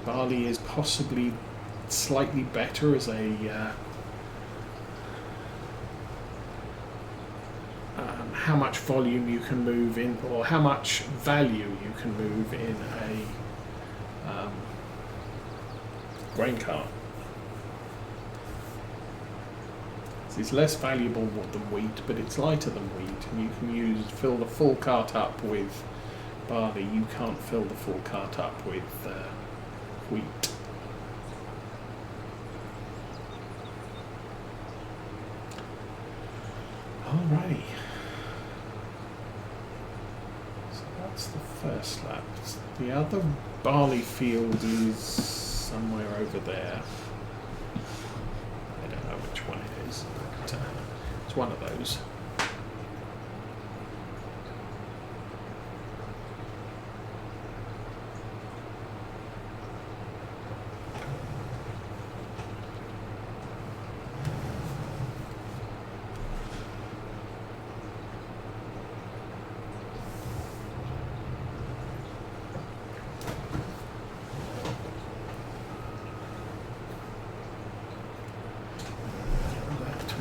barley is possibly slightly better as a how much volume you can move in, or how much value you can move in a grain cart. It's less valuable than wheat, but it's lighter than wheat, and you can fill the full cart up with barley. You can't fill the full cart up with wheat. Alrighty. So that's the first lap. The other barley field is somewhere over there. I don't know which one it is, but it's one of those.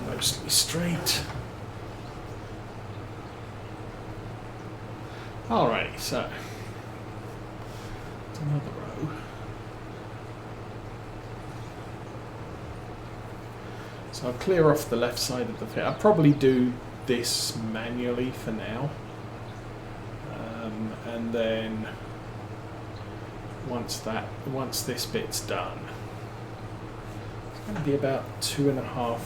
Mostly straight. Alrighty, so it's another row. So I'll clear off the left side of the field. I'll probably do this manually for now, and then once this bit's done, it's going to be about 2.5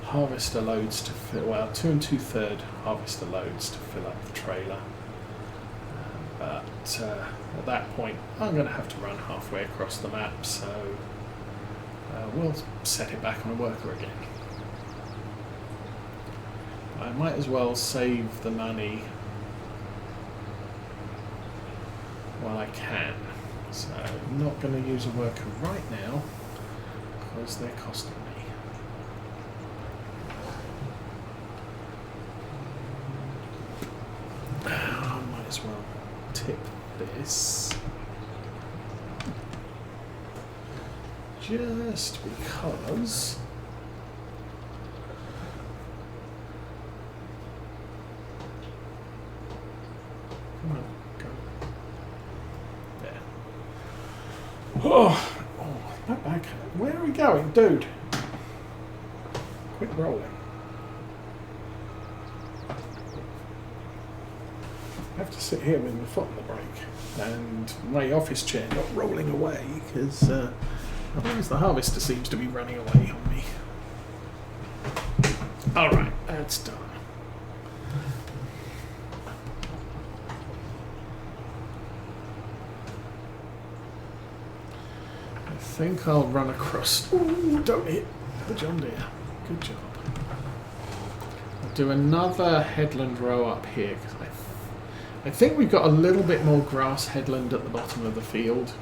harvester loads to fill, well, 2 2/3 harvester loads to fill up the trailer. But at that point, I'm going to have to run halfway across the map, so we'll set it back on a worker again. I might as well save the money while I can. So I'm not going to use a worker right now because they're costing me. I might as well tip this just because come on, go there. Oh, not back. Where are we going, dude? Quit rolling. I have to sit here with my foot on the brake and my office chair not rolling away because otherwise the harvester seems to be running away on me. Alright, that's done. I think I'll run across. Ooh, don't hit the John Deere. Good job. I'll do another headland row up here because I think we've got a little bit more grass headland at the bottom of the field,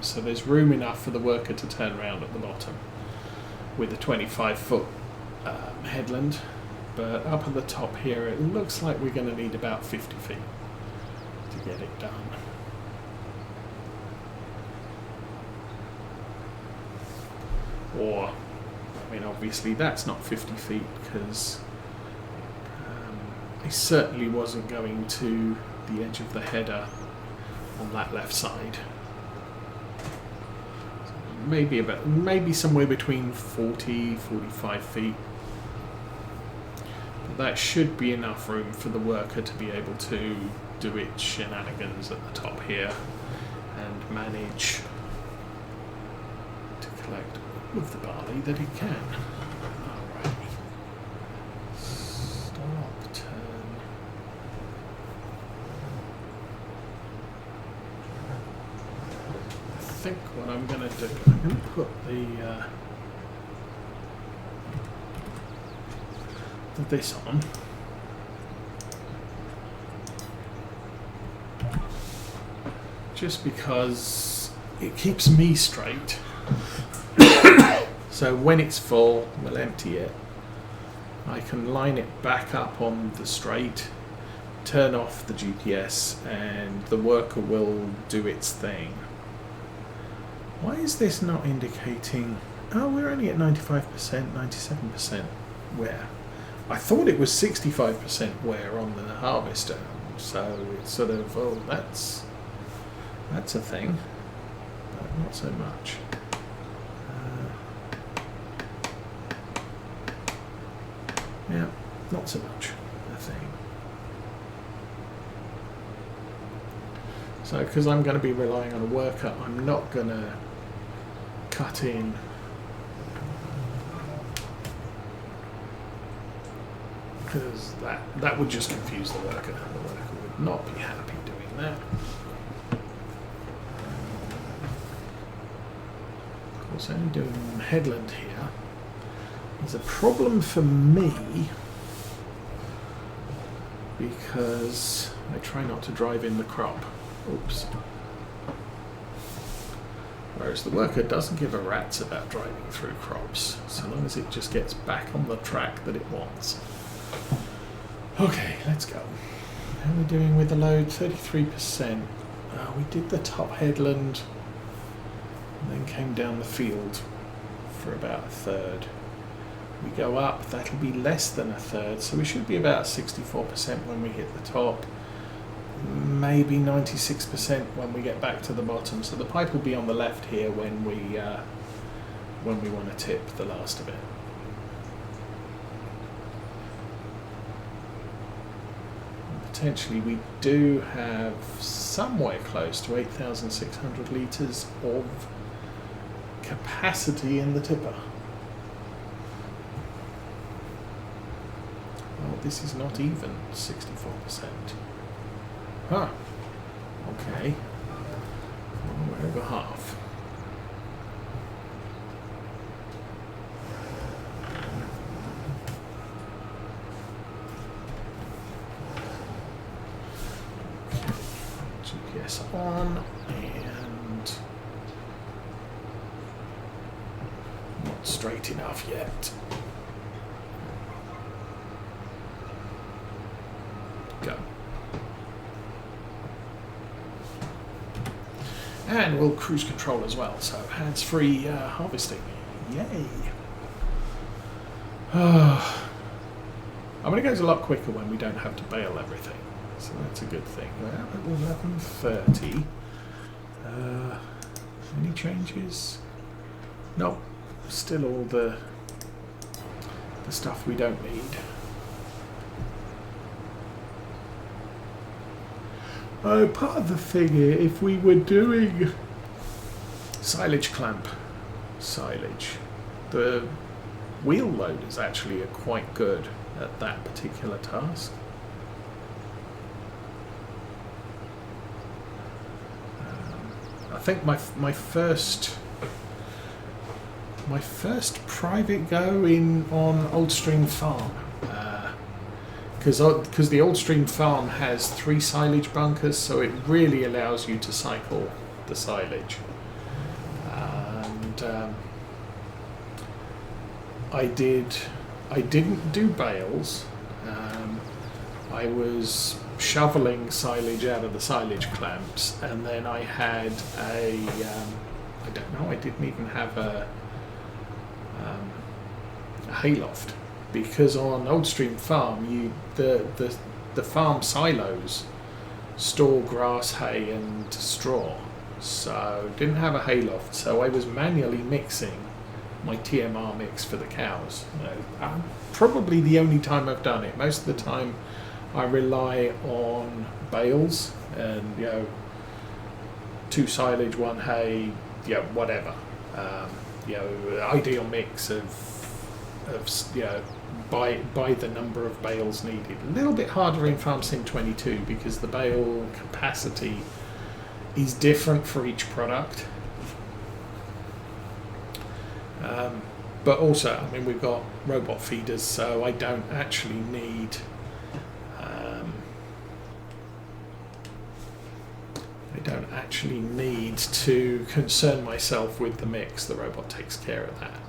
so there's room enough for the worker to turn around at the bottom with a 25-foot headland, but up at the top here it looks like we're going to need about 50 feet to get it done. Or, I mean, obviously that's not 50 feet because I certainly wasn't going to the edge of the header on that left side. So maybe somewhere between 40-45 feet. But that should be enough room for the worker to be able to do its shenanigans at the top here and manage to collect all of the barley that it can. I think what I'm going to do, I'm going to put this on. Just because it keeps me straight. So when it's full, we'll empty it. I can line it back up on the straight, turn off the GPS, and the worker will do its thing. Why is this not indicating... Oh, we're only at 95%, 97% wear. I thought it was 65% wear on the harvester, so it's sort of, oh, that's a thing, but not so much. Yeah, not so much a thing. So, because I'm going to be relying on a worker, I'm not going to cut in because that would just confuse the worker. The worker would not be happy doing that. Of course, only doing headland here is a problem for me because I try not to drive in the crop. Oops. Whereas the worker doesn't give a rat's about driving through crops, so long as it just gets back on the track that it wants. Okay, let's go. How are we doing with the load? 33%. We did the top headland and then came down the field for about a third. We go up, that'll be less than a third, so we should be about 64% when we hit the top. Maybe 96% when we get back to the bottom. So the pipe will be on the left here when we want to tip the last of it. Potentially we do have somewhere close to 8,600 litres of capacity in the tipper. Oh, this is not even 64%. Huh. Okay. Well, we're over half. GPS on and not straight enough yet. Go. And we'll cruise control as well, so hands-free harvesting. Yay! I'm going to go a lot quicker when we don't have to bale everything, so that's a good thing. Well, at 11:30. Any changes? Nope. Still all the stuff we don't need. Part of the thing here, if we were doing silage clamp silage, the wheel loaders actually are quite good at that particular task. I think my first private go in on Oldstream Farm, because the Oldstream Farm has 3 silage bunkers, so it really allows you to cycle the silage. And I didn't do bales. I was shoveling silage out of the silage clamps, and then I had I don't know, I didn't even have a hayloft, because on Oldstream Farm the farm silos store grass, hay and straw, so didn't have a hayloft, so I was manually mixing my TMR mix for the cows. Probably the only time I've done it. Most of the time I rely on bales and 2 silage, 1 hay, whatever. Ideal mix of by the number of bales needed. A little bit harder in Farm Sim 22 because the bale capacity is different for each product. But also, I mean, we've got robot feeders, so I don't actually need to concern myself with the mix. The robot takes care of that.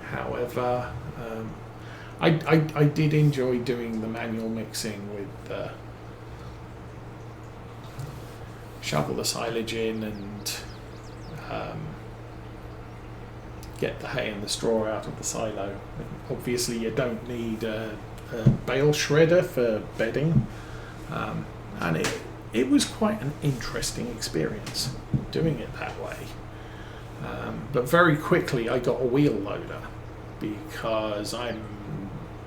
However, I did enjoy doing the manual mixing with shovel the silage in and get the hay and the straw out of the silo. Obviously you don't need a bale shredder for bedding, and it was quite an interesting experience doing it that way. But very quickly I got a wheel loader because I'm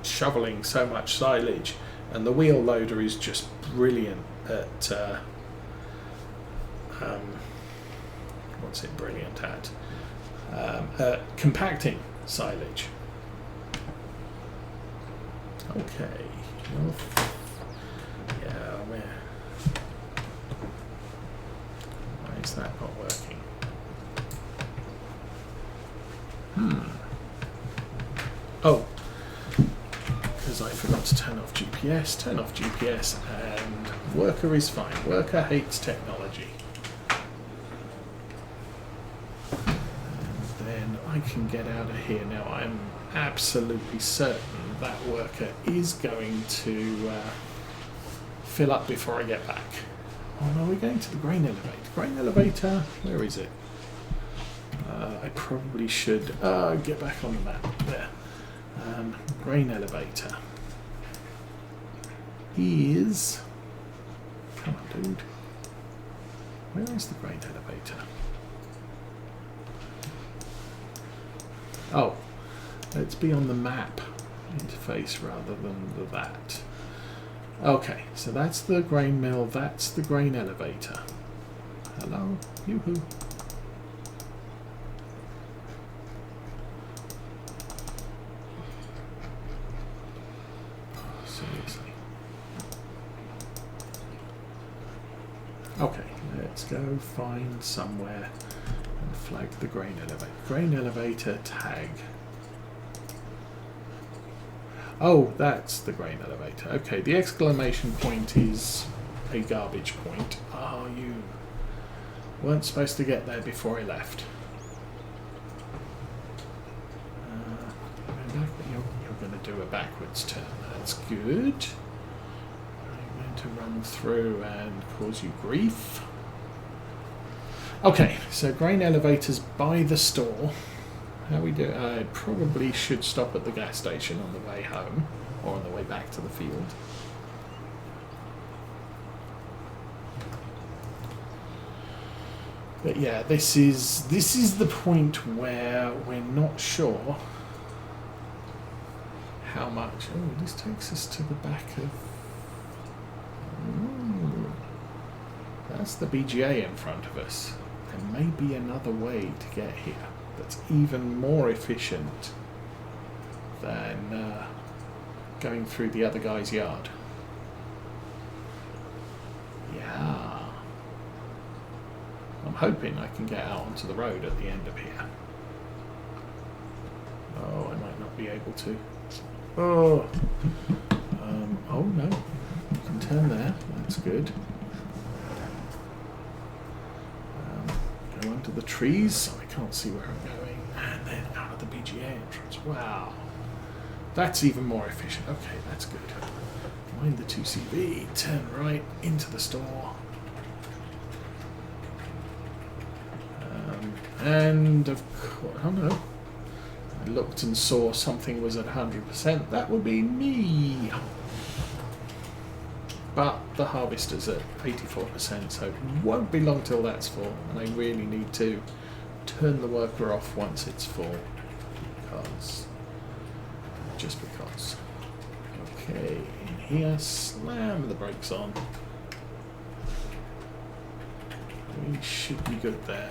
shoveling so much silage, and the wheel loader is just brilliant at what's it brilliant at? Compacting silage. Okay. Well, yeah, why is that not working? Oh, because I forgot to turn off GPS. Turn off GPS, and worker is fine. Worker hates technology. And then I can get out of here. Now I'm absolutely certain that worker is going to fill up before I get back. Oh no, we're going to the grain elevator. Grain elevator, where is it? I probably should get back on the map. There. Grain elevator. He is... Come on, dude. Where is the grain elevator? Oh, let's be on the map interface rather than that. Okay, so that's the grain mill, that's the grain elevator. Hello, yoo-hoo. Seriously. Okay, let's go find somewhere and flag the grain elevator. Grain elevator tag. Oh, that's the grain elevator. Okay, the exclamation point is a garbage point. Oh, you weren't supposed to get there before I left. You're going to do a backwards turn. That's good. I'm going to run through and cause you grief. Okay, so grain elevators by the store. How we do? I probably should stop at the gas station on the way home or on the way back to the field. But yeah, this is the point where we're not sure how much. Oh, this takes us to the back of. Ooh, that's the BGA in front of us. There may be another way to get here that's even more efficient than going through the other guy's yard. Yeah. I'm hoping I can get out onto the road at the end of here. Oh, I might not be able to. Oh. Oh no. You can turn there. That's good. Go under the trees so I can't see where I'm going. And then out of the BGA entrance. Wow. That's even more efficient. Okay, that's good. Mind the 2CV. Turn right into the store. And of course, oh no. I looked and saw something was at 100%. That would be me. But the harvester's at 84%, so it won't be long till that's full. And I really need to turn the worker off once it's full. Just because. Okay, in here, slam the brakes on. We should be good there.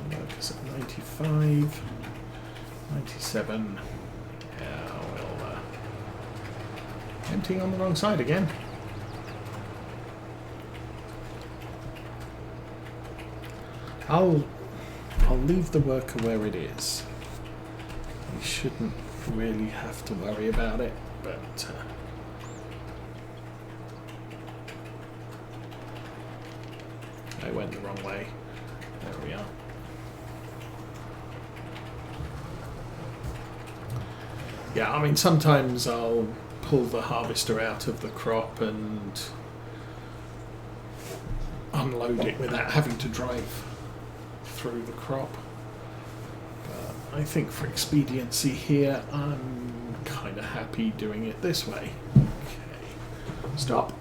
Workers at 95, 97. Yeah, well, emptying on the wrong side again. I'll leave the worker where it is. We shouldn't really have to worry about it, but I went the wrong way. There we are. Yeah, I mean, sometimes I'll pull the harvester out of the crop and unload it without having to drive through the crop. But I think for expediency here, I'm kind of happy doing it this way. Okay, stop.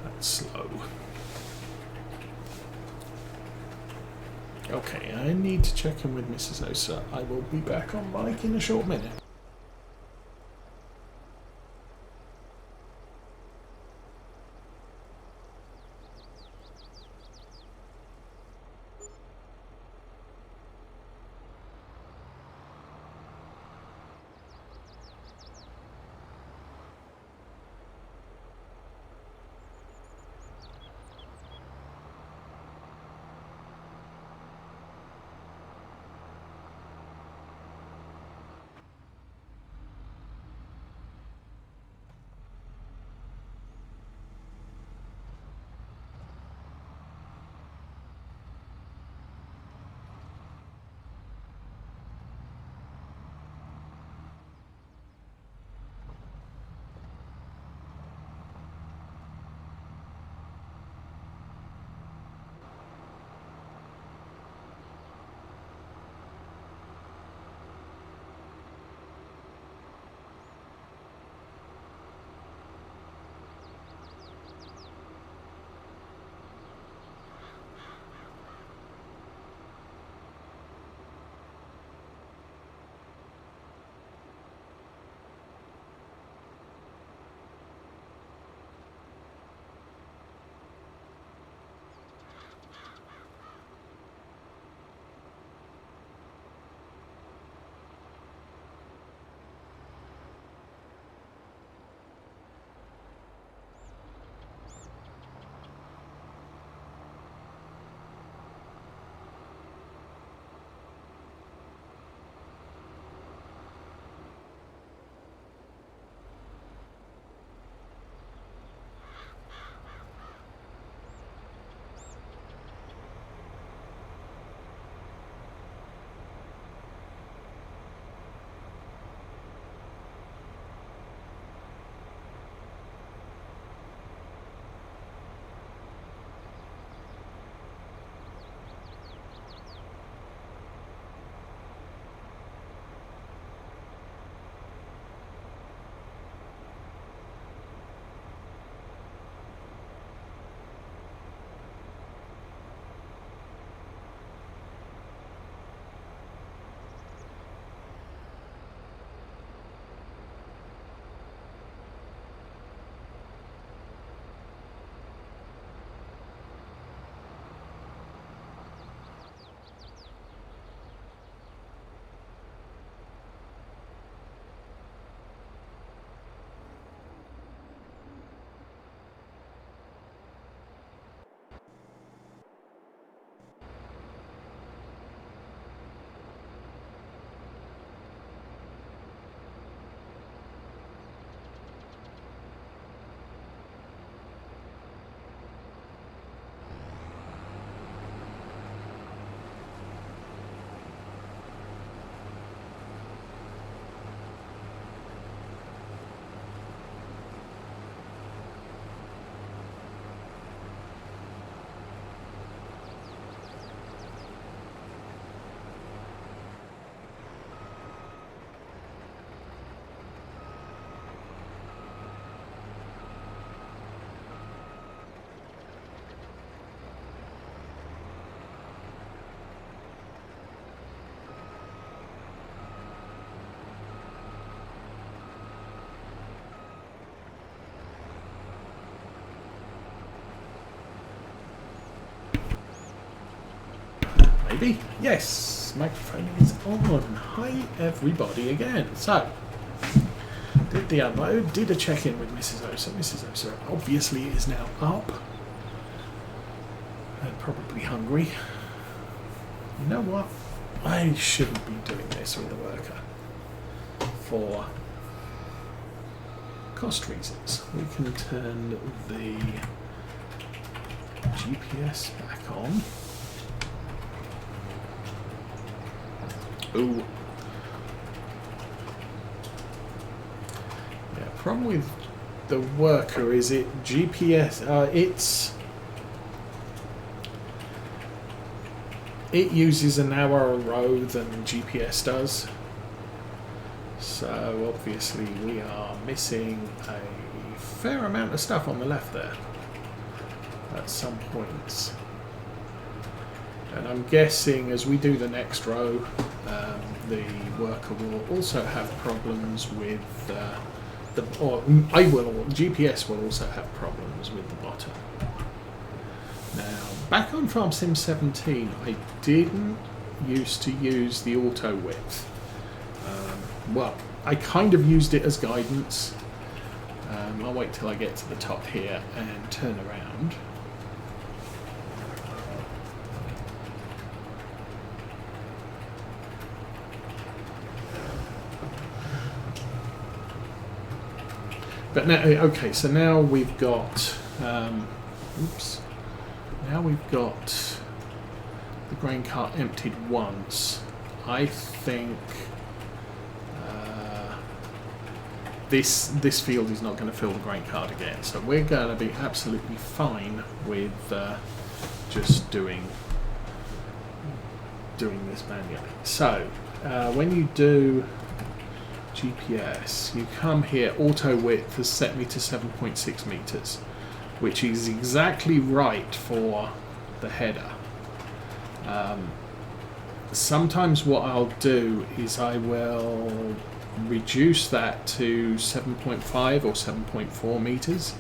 That's slow. Okay, I need to check in with Mrs. Osa. I will be back on mic in a short minute. Maybe? Yes, microphone is on. Hi everybody again. So, did the unload, did a check-in with Mrs. Osa. Mrs. Osa obviously is now up and probably hungry. You know what? I shouldn't be doing this with a worker for cost reasons. We can turn the GPS back on. Ooh. problem with the worker is it GPS. It uses a narrower road than GPS does. So obviously we are missing a fair amount of stuff on the left there at some points. And I'm guessing as we do the next row, the worker will also have problems with GPS will also have problems with the bottom. Now, back on Farm Sim 17, I didn't used to use the auto width. Well, I kind of used it as guidance. I'll wait till I get to the top here and turn around. But now, okay, so now we've got, now we've got the grain cart emptied once. I think this field is not going to fill the grain cart again, so we're going to be absolutely fine with just doing this manually. So when you do GPS, you come here, auto width has set me to 7.6 meters, which is exactly right for the header. Sometimes what I'll do is I will reduce that to 7.5 or 7.4 meters,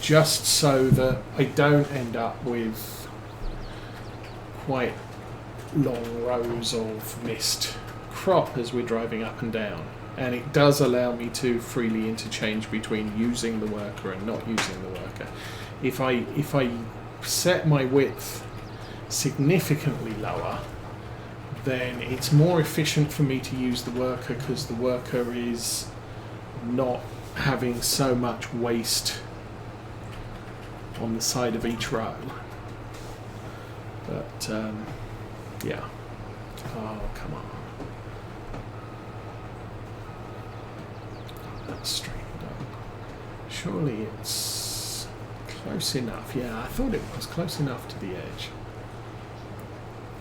just so that I don't end up with quite long rows of missed crop as we're driving up and down. And it does allow me to freely interchange between using the worker and not using the worker. If I set my width significantly lower, then it's more efficient for me to use the worker because the worker is not having so much waste on the side of each row. But yeah. Oh, come on. Straightened up. Surely it's close enough. Yeah, I thought it was close enough to the edge.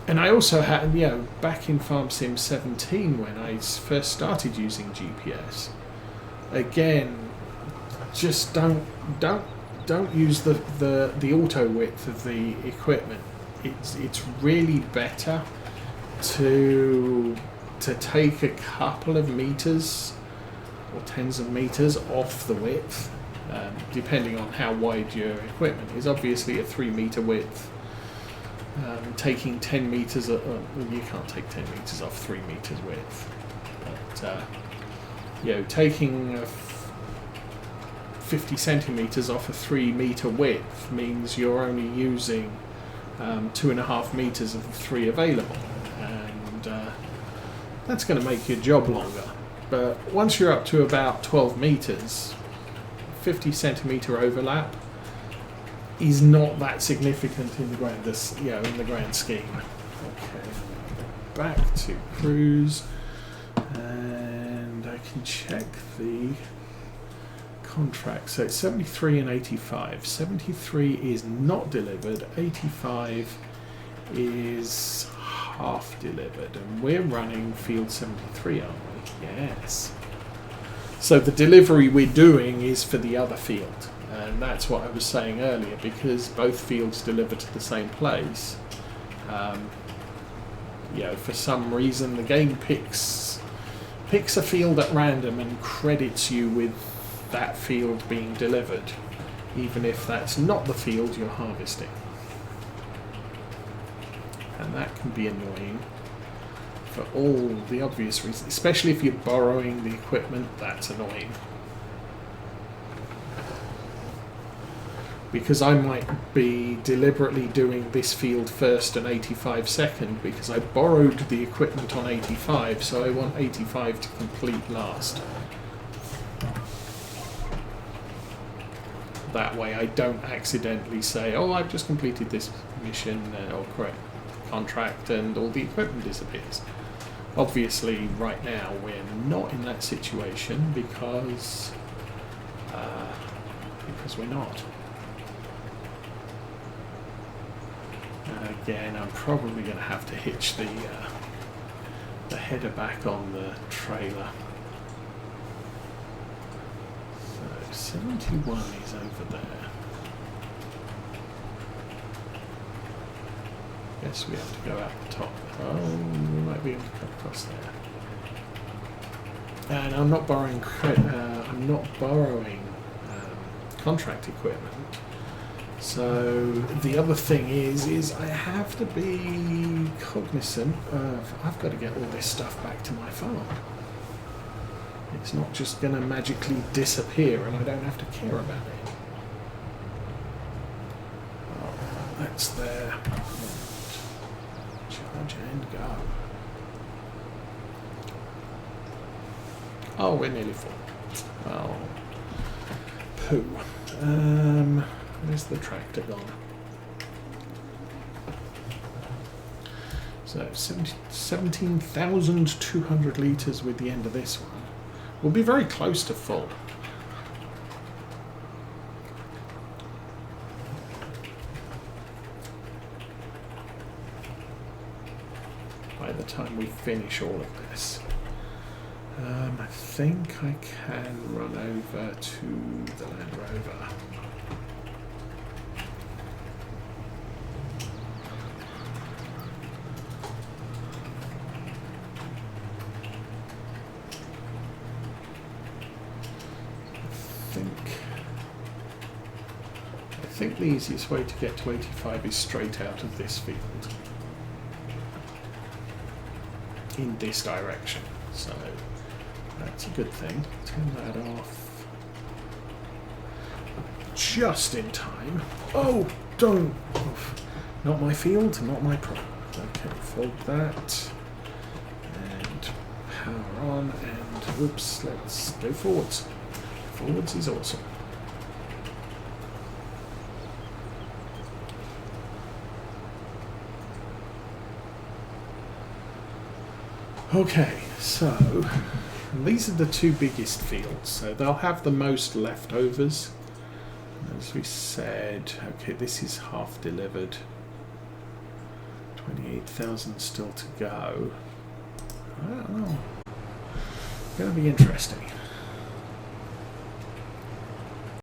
And I also had, back in Farm Sim 17 when I first started using GPS, again, just don't use the auto width of the equipment. It's really better to take a couple of meters or tens of meters off the width, depending on how wide your equipment is. Obviously a 3 meter width, taking 10 meters, you can't take 10 meters off 3 meters width, but taking 50 centimeters off a 3 meter width means you're only using 2.5 meters of the 3 available, and that's going to make your job longer. But once you're up to about 12 meters, 50 centimeter overlap is not that significant in the grand scheme. Okay, back to cruise, and I can check the contract. So it's 73 and 85. 73 is not delivered. 85 is half delivered, and we're running field 73, aren't we? Yes. So the delivery we're doing is for the other field, and that's what I was saying earlier, because both fields deliver to the same place. For some reason the game picks a field at random and credits you with that field being delivered, even if that's not the field you're harvesting. And that can be annoying for all the obvious reasons, especially if you're borrowing the equipment. That's annoying, because I might be deliberately doing this field first and 85 second because I borrowed the equipment on 85, so I want 85 to complete last. That way I don't accidentally say, oh, I've just completed this mission or correct contract and all the equipment disappears. Obviously right now we're not in that situation because because we're not. Again, I'm probably going to have to hitch the header back on the trailer. So 71 is over there. Guess we have to go out the top. Oh, we might be able to come across there. And I'm not borrowing contract equipment. So the other thing is I have to be cognizant of I've got to get all this stuff back to my farm. It's not just going to magically disappear and I don't have to care about it. Oh, that's there. Charge and go. Oh, we're nearly full. Oh, poo. Where's the tractor gone? So 17,200 litres with the end of this one. We'll be very close to full. By the time we finish all of this. I think I can run over to the Land Rover. I think the easiest way to get to 85 is straight out of this field. In this direction. So that's a good thing. Turn that off. Just in time. Oh, don't. Oof. Not my field, not my problem. Okay, fold that. And power on. And whoops, let's go forwards. Forwards is awesome. Okay, so these are the two biggest fields, so they'll have the most leftovers. As we said, okay, this is half delivered. 28,000 still to go. I don't know. It's going to be interesting.